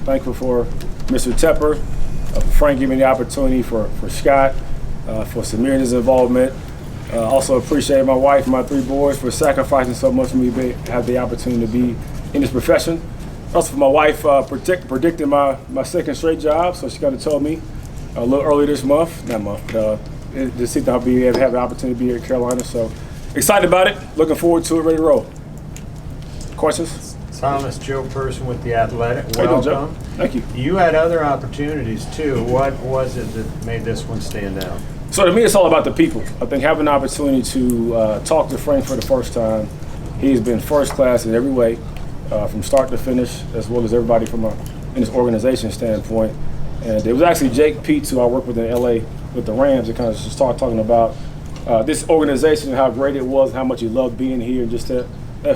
thankful for Mr. Tepper, for Frank giving me the opportunity, for Scott, for Samir and his involvement. Also appreciate my wife and my 3 boys for sacrificing so much for me to have the opportunity to be in this profession. Also for my wife predicting my second straight job, so she kind of told me a little earlier this month, just see that I'll be able to have the opportunity to be here at Carolina. So excited about it, looking forward to it, ready to roll. Questions? Thomas, Joe Person with The Athletic. How you doing, Joe? Welcome. Thank you. You had other opportunities too. What was it that made this one stand out? So to me, it's all about the people. I think having the opportunity to talk to Frank for the first time, he's been first class in every way, from start to finish, as well as everybody from in his organization standpoint. And it was actually Jake Peets, who I work with in LA with the Rams, that kind of just started talking about this organization and how great it was and how much he loved being here. And just that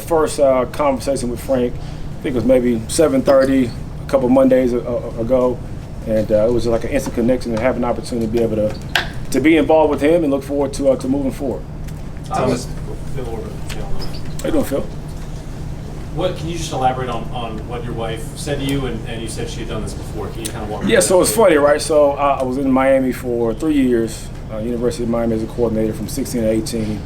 first conversation with Frank, I think it was maybe 7:30 a couple Mondays ago, and it was like an instant connection and having an opportunity to be able to be involved with him and look forward to moving forward. Thomas, Phil Orban. How you doing, Phil? What can you just elaborate on what your wife said to you, and you said she had done this before? Can you kind of walk? Yeah, so it's funny, right? So I was in Miami for 3 years, University of Miami as a coordinator from 16 to 18.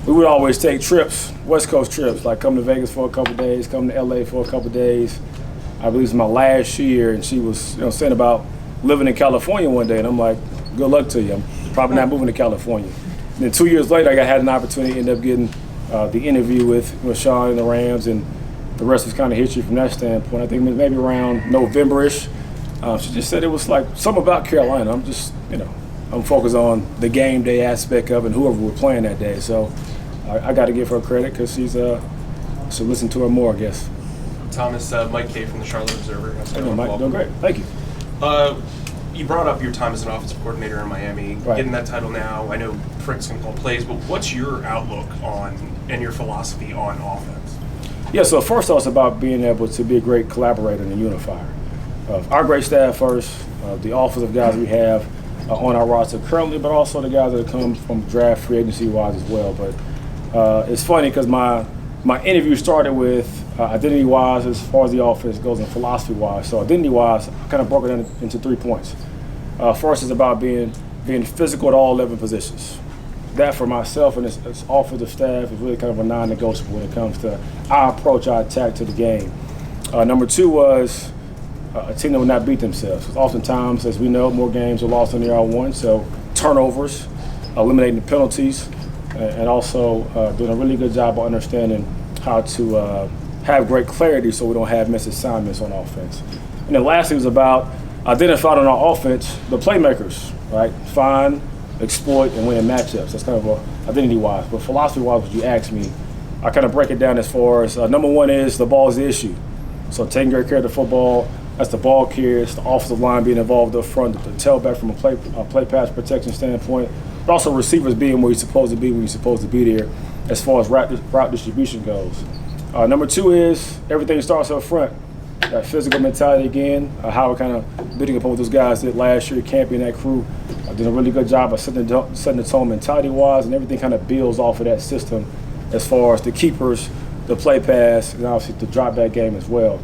We would always take trips, West Coast trips, like come to Vegas for a couple days, come to LA for a couple days. I believe it was my last year, and she was saying about living in California one day, and I'm like, good luck to you. I'm probably not moving to California. And then 2 years later, I had an opportunity to end up getting the interview with Sean and the Rams, and the rest was kind of history from that standpoint. I think maybe around November-ish. She just said it was like something about Carolina. I'm just, I'm focused on the game day aspect of it and whoever we're playing that day. So I got to give her credit because should listen to her more, I guess. Thomas, Mike Kay from the Charlotte Observer. Hey, Mike, doing great. Thank you. You brought up your time as an offensive coordinator in Miami, Right. Getting that title now. I know Frank's going to call plays, but what's your outlook on and your philosophy on offense? Yeah, so first off, it's about being able to be a great collaborator and a unifier. Our great staff first, the offensive guys we have on our roster currently, but also the guys that come from draft free agency-wise as well. But it's funny because my interview started with identity-wise as far as the offense goes and philosophy-wise. So identity-wise, I kind of broke it down into 3 points. First is about being physical at all 11 positions. That for myself and this offensive staff is really kind of a non-negotiable when it comes to our approach, our attack to the game. Number 2 was a team that would not beat themselves. Because oftentimes, as we know, more games are lost than they are won. So turnovers, eliminating the penalties, and also doing a really good job of understanding how to have great clarity so we don't have missed assignments on offense. And then lastly was about identifying on our offense the playmakers, right? Find, exploit, and win in matchups. That's kind of identity-wise. But philosophy-wise, what you asked me, I kind of break it down as far as number 1 is the ball is the issue. So taking great care of the football, that's the ball carriers, the offensive line being involved up front, the tailback from a play pass protection standpoint, but also receivers being where you're supposed to be when you're supposed to be there as far as route distribution goes. Number 2 is everything starts up front. That physical mentality again, how we're kind of building upon what those guys did last year, Campy and that crew did a really good job of setting the tone mentality-wise, and everything kind of builds off of that system as far as the keepers, the play pass, and obviously the drop back game as well.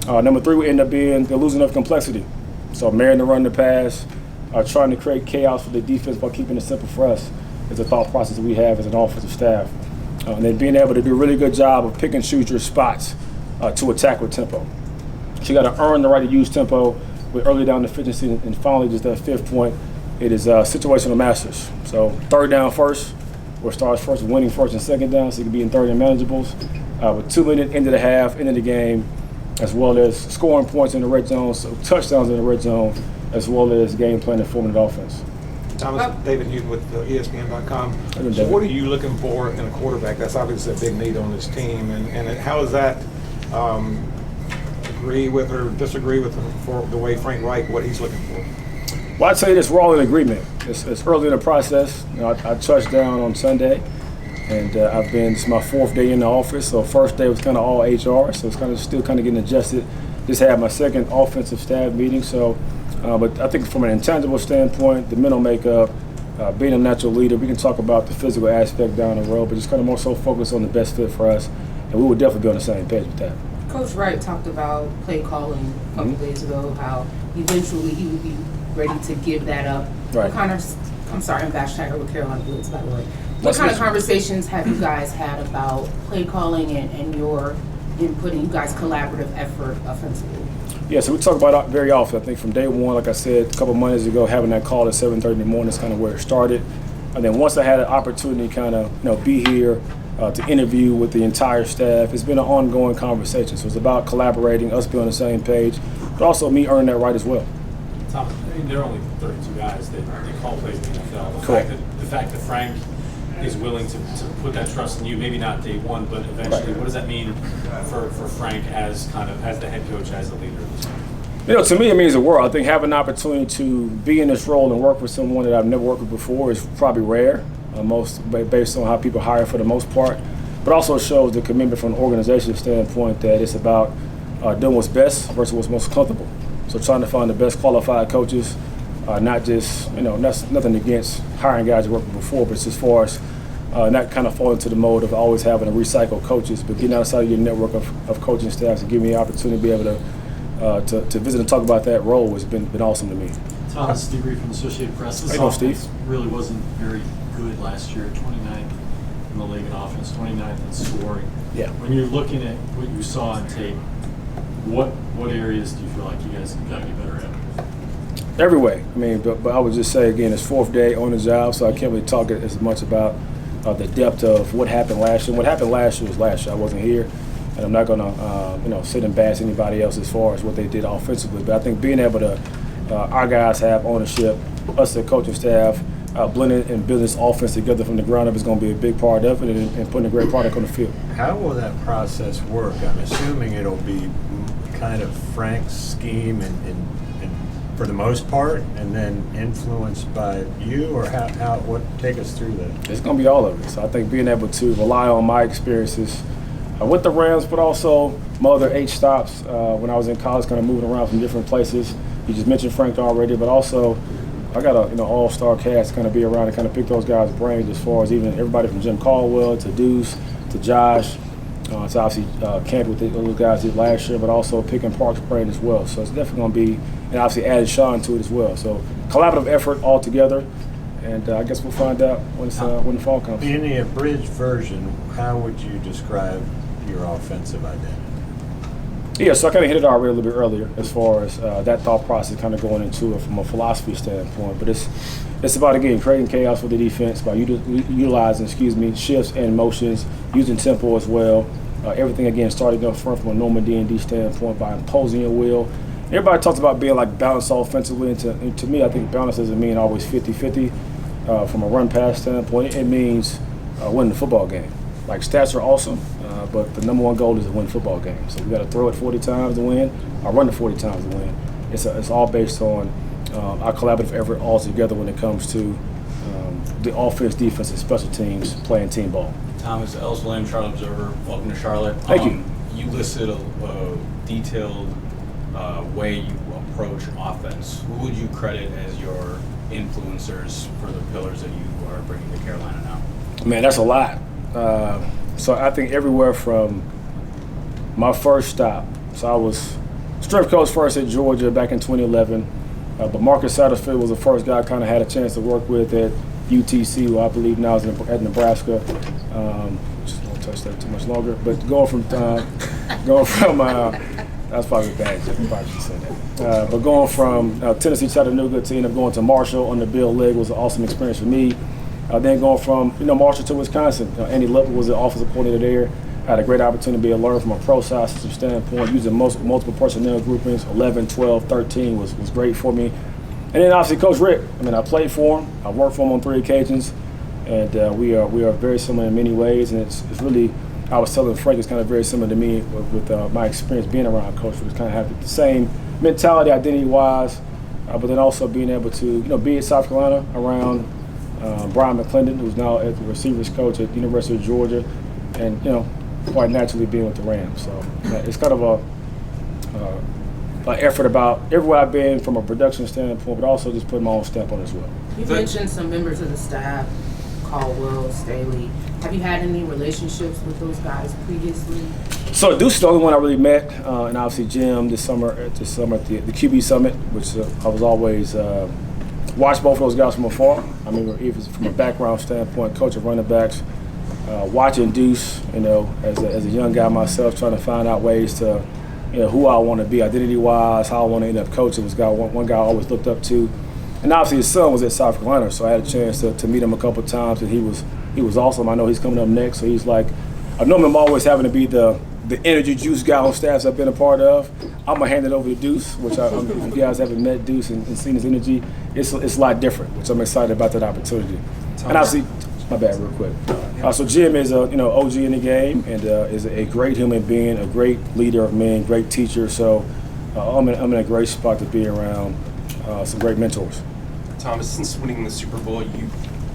Number 3 would end up being the losing of complexity. So marrying the run the pass, trying to create chaos for the defense while keeping it simple for us is the thought process that we have as an offensive staff. And then being able to do a really good job of pick and choose your spots to attack with tempo. So you got to earn the right to use tempo with early down efficiency, and finally just that 5th point, it is situational masters. So 3rd down first, or starts first, winning 1st and 2nd down, so you can be in 3rd and manageables. With 2 minutes into the half, into the game, as well as scoring points in the red zone, so touchdowns in the red zone, as well as game plan and forming offense. Thomas, David Newton with ESPN.com. David. What are you looking for in a quarterback? That's obviously a big need on this team. And how does that agree with or disagree with the way Frank Reich, what he's looking for? Well, I'd say this, we're all in agreement. It's early in the process. I touched down on Sunday, and this is my 4th day in the office. So first day was kind of all HR, so it's kind of still kind of getting adjusted. Just had my 2nd offensive staff meeting. So, but I think from an intangible standpoint, the mental makeup, being a natural leader, we can talk about the physical aspect down the road, but just kind of more so focus on the best fit for us, and we would definitely be on the same page with that. Coach Wright talked about play calling a couple days ago, how eventually he would be ready to give that up. Right. What kind of, I'm sorry, I'm hashtagger with Carolina Blitz, by the way. What That's kind of good. conversations have you guys had about play calling and your inputting, you guys' collaborative effort offensively? Yeah, so we talk about it very often. I think from day one, like I said a couple Mondays ago, having that call at 7:30 in the morning is kind of where it started. And then once I had an opportunity to kind of be here to interview with the entire staff, it's been an ongoing conversation. So it's about collaborating, us being on the same page, but also me earning that right as well. Tom, I mean, there are only 32 guys that call plays in the NFL. Correct. The fact that Frank is willing to put that trust in you, maybe not day one, but eventually, Right. what does that mean for Frank as the head coach, as the leader of this team? To me, it means the world. I think having an opportunity to be in this role and work with someone that I've never worked with before is probably rare, based on how people hire for the most part. But also shows the commitment from an organization standpoint that it's about doing what's best versus what's most comfortable. So trying to find the best qualified coaches, not just, that's nothing against hiring guys you worked with before, but it's as far as not kind of fall into the mode of always having to recycle coaches, but getting outside of your network of coaching staffs and giving me the opportunity to be able to visit and talk about that role has been awesome to me. Tom, this is Steve Reed from the Associated Press. This Hey, no, Steve. offense really wasn't very good last year, 29th in the league in offense, 29th in scoring. Yeah. When you're looking at what you saw on tape, what areas do you feel like you guys got to get better at? Every way. But I would just say, again, it's fourth day on the job, so I can't really talk as much about the depth of what happened last year. What happened last year was last year. I wasn't here, and I'm not going to sit and bash anybody else as far as what they did offensively. But I think being able to, our guys have ownership, us the coaching staff, blending and building this offense together from the ground up is going to be a big part of it, and putting a great product on the field. How will that process work? I'm assuming it'll be kind of Frank's scheme and for the most part, and then influenced by you, or take us through that. It's going to be all of it. So I think being able to rely on my experiences with the Rams, but also my other 8 stops when I was in college, kind of moving around from different places. You just mentioned Frank already, but also I got a all-star cast to kind of be around and kind of pick those guys' brains as far as even everybody from Jim Caldwell to Deuce to Josh. It's obviously camped with those guys did last year, but also picking Park's brain as well. So it's definitely going to be, and obviously added Sean to it as well. So collaborative effort all together, and I guess we'll find out when the fall comes. In the abridged version, how would you describe your offensive identity? Yeah, so I kind of hit it already a little bit earlier as far as that thought process kind of going into it from a philosophy standpoint. But it's about, again, creating chaos for the defense by utilizing, shifts and motions, using tempo as well. Everything, again, starting up front from a normal D&D standpoint by imposing your will. Everybody talks about being like balanced offensively, and to me, I think balance doesn't mean always 50-50 from a run-pass standpoint. It means winning the football game. Like, stats are awesome, but the number one goal is to win football games. So we got to throw it 40 times to win, or run it 40 times to win. It's all based on our collaborative effort all together when it comes to the offense, defense, and special teams playing team ball. Thomas Ellis Williams, Charlotte Observer. Welcome to Charlotte. Thank you. You listed a detailed way you approach offense. Who would you credit as your influencers for the pillars that you are bringing to Carolina now? Man, that's a lot. So I think everywhere from my first stop. So I was strength coach first at Georgia back in 2011. But Marcus Satterfield was the first guy I kind of had a chance to work with at UTC, who I believe now is at Nebraska. Just won't touch that too much longer. But going from that's probably bad. I probably should say that. But going from Tennessee, Chattanooga to end up going to Marshall on the Bill Leg was an awesome experience for me. Then going from Marshall to Wisconsin, Andy Lipper was the offensive coordinator there. I had a great opportunity to learn from a pro side system standpoint, using multiple personnel groupings. 11, 12, 13 was great for me. And then obviously Coach Rick. I played for him. I worked for him on 3 occasions, and we are very similar in many ways. And it's really, I was telling Frank, it's kind of very similar to me with my experience being around Coach Rick. Kind of have the same mentality, identity-wise, but then also being able to be at South Carolina around Brian McClendon, who's now at the receivers coach at the University of Georgia, and quite naturally being with the Rams. So it's kind of an effort about everywhere I've been from a production standpoint, but also just putting my own stamp on it as well. You mentioned some members of the staff, Caldwell, Staley. Have you had any relationships with those guys previously? So Deuce is the only one I really met, and obviously Jim this summer at the QB Summit, which I was always watched both of those guys from afar. I mean, even from a background standpoint, coach of running backs, watching Deuce, as a young guy myself, trying to find out ways to, who I want to be identity-wise, how I want to end up coaching was one guy I always looked up to. And obviously his son was at South Carolina, so I had a chance to meet him a couple of times, and he was awesome. I know he's coming up next, so he's like, I know him always having to be the energy juice guy on staffs I've been a part of. I'm gonna hand it over to Deuce, which if you guys haven't met Deuce and seen his energy, it's a lot different, which I'm excited about that opportunity. And obviously, my bad, real quick. So Jim is a OG in the game and is a great human being, a great leader of men, great teacher. So I'm in a great spot to be around some great mentors. Thomas, since winning the Super Bowl, you,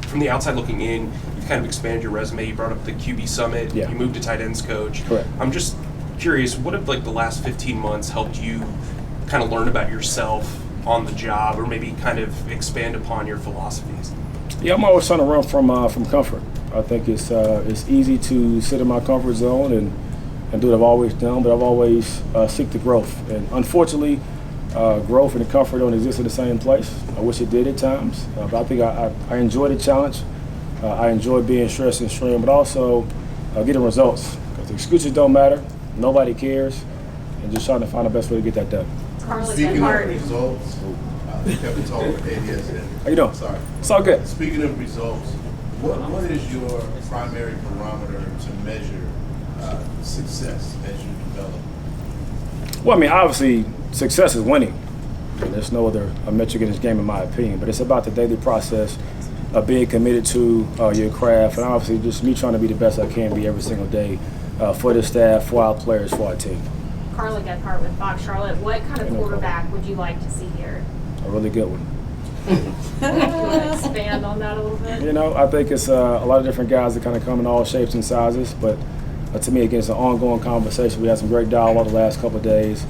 from the outside looking in, you've kind of expanded your resume. You brought up the QB Summit. Yeah. You moved to tight ends coach. Correct. I'm just curious, what have the last 15 months helped you kind of learn about yourself on the job, or maybe kind of expand upon your philosophies? Yeah, I'm always trying to run from comfort. I think it's easy to sit in my comfort zone and do what I've always done, but I've always seek the growth. And unfortunately, growth and the comfort don't exist in the same place. I wish it did at times, but I think I enjoy the challenge. I enjoy being stressed and strained, but also getting results. Because the excuses don't matter, nobody cares, and just trying to find the best way to get that done. Speaking of results, I kept it talking with ADS. How you doing? Sorry. It's all good. Speaking of results, what is your primary barometer to measure success as you develop? Well, I mean, obviously, success is winning. And there's no other metric in this game, in my opinion. But it's about the daily process of being committed to your craft, and obviously just me trying to be the best I can be every single day for the staff, for our players, for our team. Carla Gephardt with Fox Charlotte. What kind of quarterback would you like to see here? A really good one. Can you expand on that a little bit? I think it's a lot of different guys that kind of come in all shapes and sizes, but to me, again, it's an ongoing conversation. We had some great dialogue the last couple of days.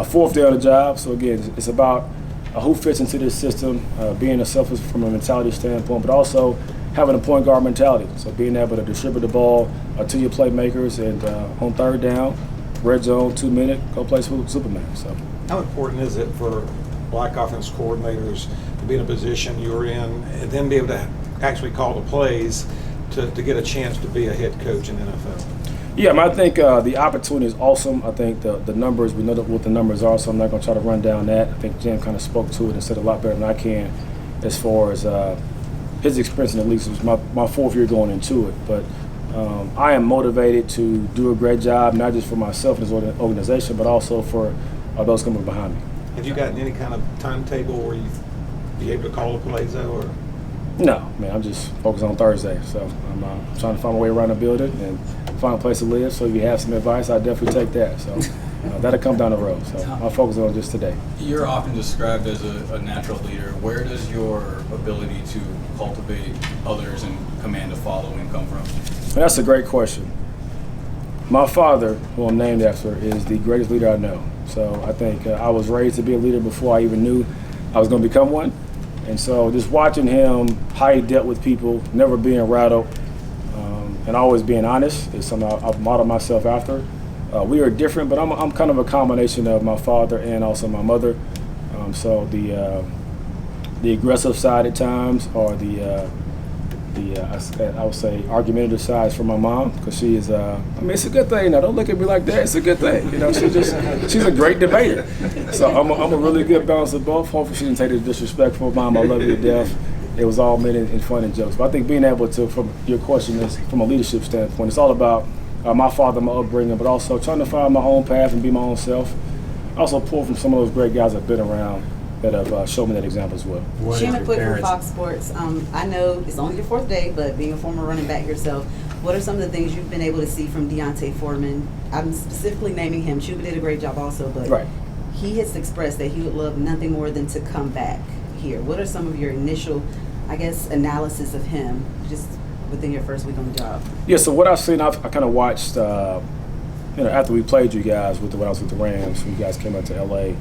Fourth day on the job, so again, it's about who fits into this system, being a selfless from a mentality standpoint, but also having a point guard mentality. So being able to distribute the ball to your playmakers, and on third down, red zone, 2 minute, go play Superman. So How important is it for black offense coordinators to be in a position you're in and then be able to actually call the plays to get a chance to be a head coach in the NFL? Yeah, I think the opportunity is awesome. I think the numbers, we know what the numbers are, so I'm not going to try to run down that. I think Jim kind of spoke to it and said a lot better than I can as far as his experience in the league. It was my fourth year going into it. But I am motivated to do a great job, not just for myself and this organization, but also for those coming behind me. Have you gotten any kind of timetable where you be able to call the plays out? Or? No, man, I'm just focused on Thursday. So I'm trying to find my way around the building and find a place to live. So if you have some advice, I'd definitely take that. So that'll come down the road. So I'll focus on just today. You're often described as a natural leader. Where does your ability to cultivate others and command a following come from? And that's a great question. My father, who I'm named after, is the greatest leader I know. So I think I was raised to be a leader before I even knew I was going to become one. And so just watching him, how he dealt with people, never being rattled, and always being honest is something I've modeled myself after. We are different, but I'm kind of a combination of my father and also my mother. So the aggressive side at times, or I would say argumentative side from my mom, because she is. It's a good thing. Now, don't look at me like that. It's a good thing. She's a great debater. So I'm a really good balance of both. Hopefully, she didn't take it disrespectful. Mom, I love you to death. It was all meant in fun and jokes. But I think being able to, from your question, is from a leadership standpoint, it's all about my father, my upbringing, but also trying to find my own path and be my own self. I also pull from some of those great guys I've been around that have shown me that example as well. Sean McVay from Fox Sports. I know it's only your fourth day, but being a former running back yourself, what are some of the things you've been able to see from Deontay Foreman? I'm specifically naming him. Chuba did a great job also, but right. He has expressed that he would love nothing more than to come back here. What are some of your initial, analysis of him just within your first week on the job? Yeah, so what I've seen, I kind of watched, after we played you guys when I was with the Rams, when you guys came out to LA,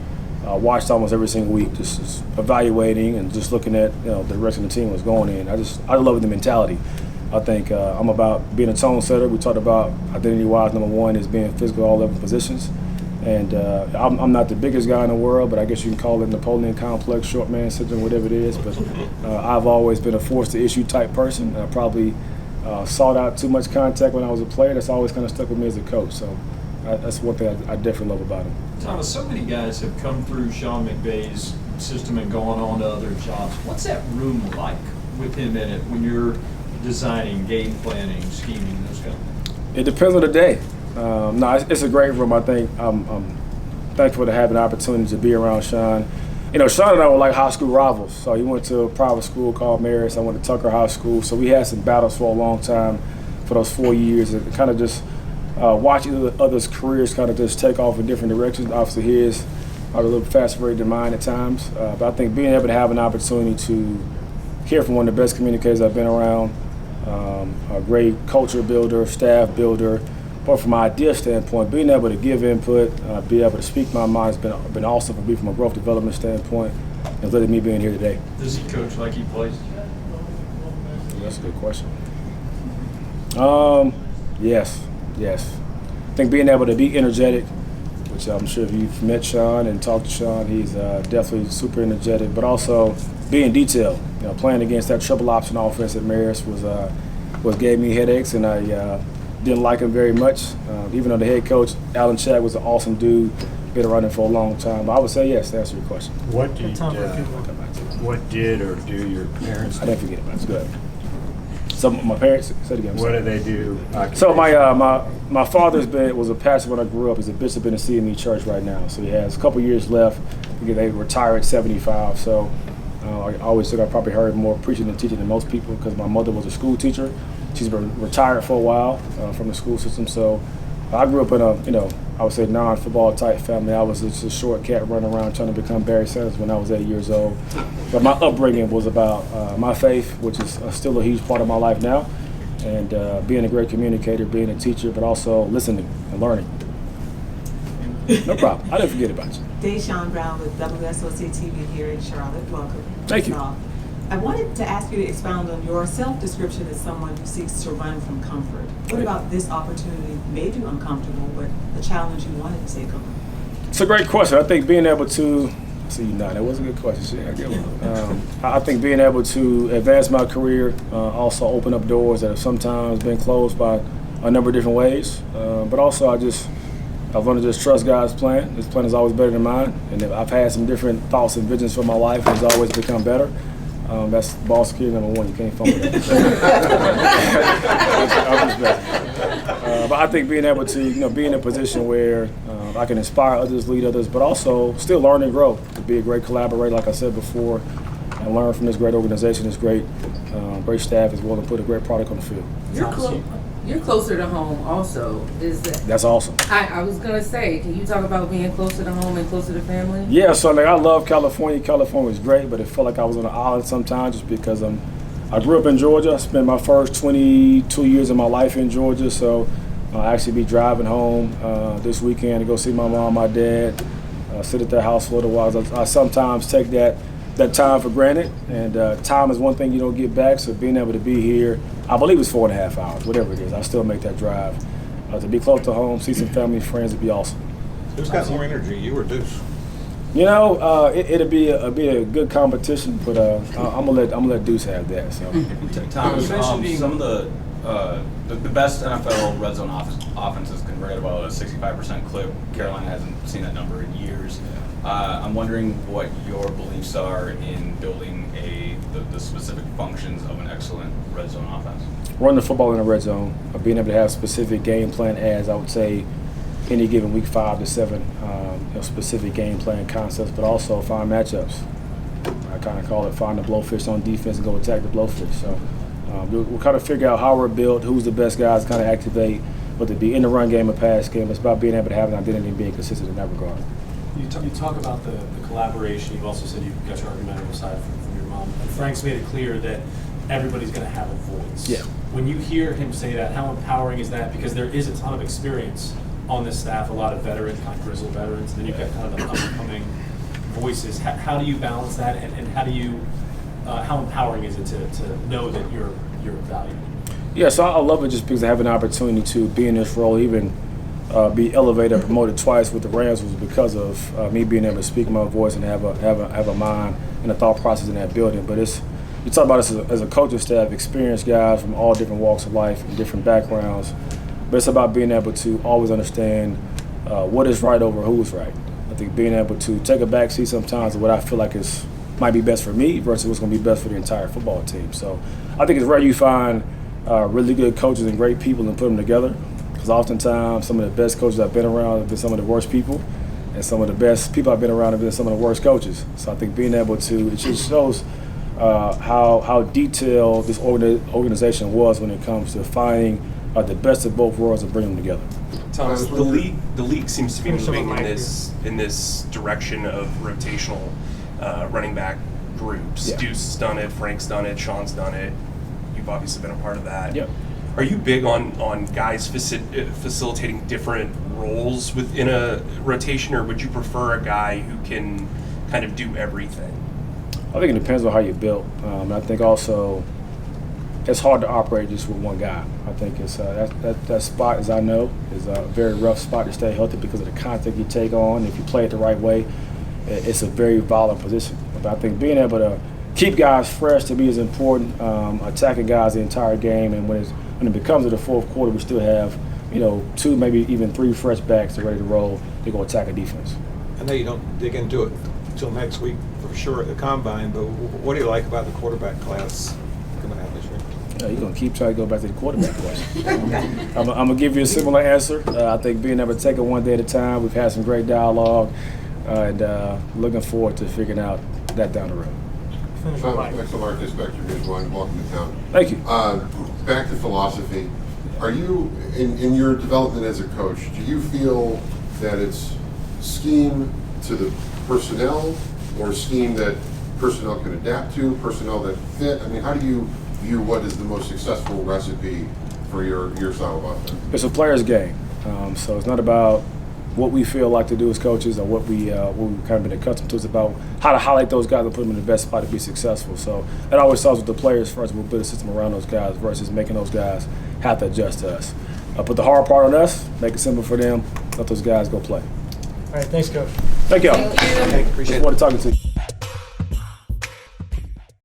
watched almost every single week, just evaluating and just looking at the direction the team was going in. I love the mentality. I think I'm about being a tone setter. We talked about identity-wise, number one is being physical at all level positions. And I'm not the biggest guy in the world, but I guess you can call it Napoleon complex, short man syndrome, whatever it is. But I've always been a force-to-issue type person. I probably sought out too much contact when I was a player. That's always kind of stuck with me as a coach. So that's one thing I definitely love about him. Thomas, so many guys have come through Sean McVay's system and gone on to other jobs. What's that room like with him in it when you're designing, game planning, scheming, those kind of things? It depends on the day. No, it's a great room. I think I'm thankful to have an opportunity to be around Sean. You know, Sean and I were like high school rivals. So he went to a private school called Marist. I went to Tucker High School. So we had some battles for a long time for those 4 years. And kind of just watching others' careers kind of just take off in different directions. Obviously his are a little faster rate than mine at times. But I think being able to have an opportunity to hear from one of the best communicators I've been around, a great culture builder, staff builder, but from an idea standpoint, being able to give input, be able to speak my mind has been awesome for me from a growth development standpoint, and letting me being here today. Does he coach like he plays? That's a good question. Yes. I think being able to be energetic, which I'm sure if you've met Sean and talked to Sean, he's definitely super energetic, but also being detailed. You know, playing against that triple option offense at Marist was gave me headaches, and I didn't like him very much. Even though the head coach, Alan Chad, was an awesome dude, been around him for a long time. But I would say yes to answer your question. What did or do your parents do? I didn't forget about it. It's good. So my parents, say it again. What do they do? So my father's was a pastor when I grew up. He's a bishop in the CME church right now. So he has a couple years left. They retire at 75. So I always think I probably heard more preaching and teaching than most people because my mother was a school teacher. She's been retired for a while from the school system. So I grew up in a, I would say non-football type family. I was just a short cat running around trying to become Barry Sanders when I was 8 years old. But my upbringing was about my faith, which is still a huge part of my life now, and being a great communicator, being a teacher, but also listening and learning. No problem. I didn't forget about you. Deshaun Brown with WSOC TV here in Charlotte. Welcome. Thank you. I wanted to ask you to expound on your self-description as someone who seeks to run from comfort. What about this opportunity made you uncomfortable, but the challenge you wanted to stay comfortable? It's a great question. I think being able to, that was a good question. I think being able to advance my career, also open up doors that have sometimes been closed by a number of different ways. But also I've learned to just trust God's plan. His plan is always better than mine. And I've had some different thoughts and visions for my life. It's always become better. That's ball security number one. You can't fumble that. But I think being able to, be in a position where I can inspire others, lead others, but also still learn and grow. To be a great collaborator, like I said before, and learn from this great organization, this great staff as well, and put a great product on the field. You're closer to home also. That's awesome. I was going to say, can you talk about being closer to home and closer to family? Yeah, so I love California. California is great, but it felt like I was on an island sometimes just because I grew up in Georgia. I spent my first 22 years of my life in Georgia, so I'll actually be driving home this weekend to go see my mom, my dad, sit at their house for a little while. I sometimes take that time for granted, and time is one thing you don't get back, so being able to be here, I believe it's 4.5 hours, whatever it is, I still make that drive. To be close to home, see some family and friends would be awesome. Who's got more energy, you or Deuce? It'll be a good competition, but I'm gonna let Deuce have that. So, Thomas, some of the best NFL red zone offenses can rate about a 65% clip. Carolina hasn't seen that number in years. I'm wondering what your beliefs are in building the specific functions of an excellent red zone offense. Run the football in the red zone, being able to have specific game plan as I would say any given week 5 to 7, specific game plan concepts, but also find matchups. I kind of call it find the blowfish on defense and go attack the blowfish. So we'll kind of figure out how we're built, who's the best guys, kind of activate, whether it be in the run game or pass game. It's about being able to have an identity and being consistent in that regard. You talk about the collaboration. You've also said you've got your argumentative side from your mom. And Frank's made it clear that everybody's going to have a voice. Yeah. When you hear him say that, how empowering is that? Because there is a ton of experience on this staff, a lot of veterans, kind of grizzled veterans, and then you've got kind of the upcoming voices. How do you balance that, and how empowering is it to know that you're valued? Yeah, so I love it just because I have an opportunity to be in this role, even be elevated or promoted twice with the Rams was because of me being able to speak my voice and have a mind and a thought process in that building. But you talk about us as a coaching staff, experienced guys from all different walks of life and different backgrounds. But it's about being able to always understand what is right over who is right. I think being able to take a back seat sometimes of what I feel like might be best for me versus what's going to be best for the entire football team. So I think it's rare you find really good coaches and great people and put them together. Because oftentimes some of the best coaches I've been around have been some of the worst people, and some of the best people I've been around have been some of the worst coaches. So I think being able to, it just shows how detailed this organization was when it comes to finding the best of both worlds and bringing them together. Thomas, the league seems to be moving in this direction of rotational running back groups. Yeah. Deuce's done it, Frank's done it, Sean's done it. You've obviously been a part of that. Yep. Are you big on guys facilitating different roles within a rotation, or would you prefer a guy who can kind of do everything? I think it depends on how you're built. I think also it's hard to operate just with one guy. I think it's that spot, as I know, is a very rough spot to stay healthy because of the contact you take on. If you play it the right way, it's a very volatile position. But I think being able to keep guys fresh to me is important. Attacking guys the entire game, and when it becomes to the fourth quarter, we still have 2, maybe even 3 fresh backs that are ready to roll. They go attack a defense. I know you don't dig into it until next week for sure at the combine, but what do you like about the quarterback class coming out this year? You're going to keep trying to go back to the quarterback question. I'm going to give you a similar answer. I think being able to take it one day at a time, we've had some great dialogue, and looking forward to figuring out that down the road. Thanks a lot, Dispatcher. Here's one. Welcome to town. Thank you. Back to philosophy. Are you, in your development as a coach, do you feel that it's scheme to the personnel, or scheme that personnel can adapt to, personnel that fit? I mean, how do you view what is the most successful recipe for your style of offense? It's a player's game. So it's not about what we feel like to do as coaches or what we've kind of been accustomed to. It's about how to highlight those guys and put them in the best spot to be successful. So that always starts with the players first. We'll build a system around those guys versus making those guys have to adjust to us. Put the hard part on us, make it simple for them, let those guys go play. All right, thanks, Coach. Thank y'all. Thank you. Appreciate it. Look forward to talking to you.